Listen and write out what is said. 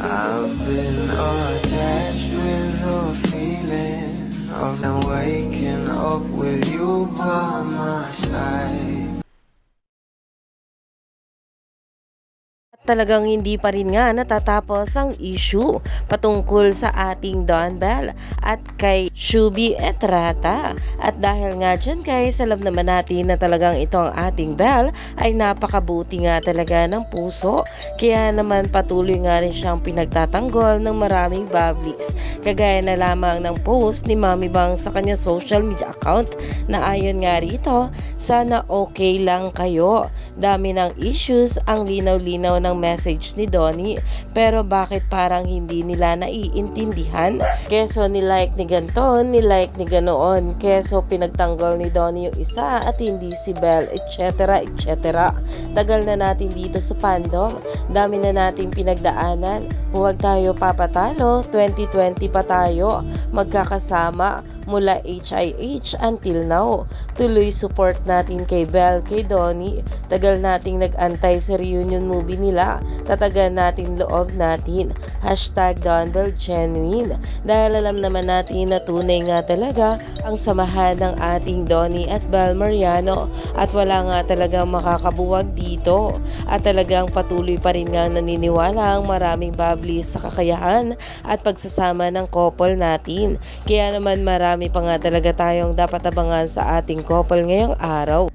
I've been attached with the feeling of now waking up with you by my side. Talagang hindi pa rin nga natatapos ang issue patungkol sa ating Don Bell at kay Shubi Etrata. At dahil nga dyan guys, alam naman natin na talagang itong ating Bell ay napakabuti nga talaga ng puso. Kaya naman patuloy nga rin siyang pinagtatanggol ng maraming publics. Kagaya na lamang ng post ni Mami Bang sa kanya social media account na ayon nga rito, sana okay lang kayo. Dami ng issues, ang linaw-linaw ng message ni Donnie, pero bakit parang hindi nila naiintindihan? Keso ni-like ni ganton, ni-like ni ganoon, keso pinagtanggol ni Donnie yung isa at hindi si Belle, etc. etc. Tagal na natin dito sa fandom, dami na nating pinagdaanan, huwag tayo papatalo, 2020 pa tayo, magkakasama mula HIH until now. Tuloy support natin kay Belle, kay Donnie. Tagal nating nag-antay sa reunion movie nila. Tatagan natin loob natin. #DonBell Genuine. Dahil alam naman natin na tunay nga talaga ang samahan ng ating Donnie at Belle Mariano. At wala nga talagang makakabuwag dito. At talagang patuloy pa rin nga naniniwala ang maraming bablis sa kakayahan at pagsasama ng couple natin. Kaya naman marami pa nga talaga tayong dapat abangan sa ating couple ngayong araw.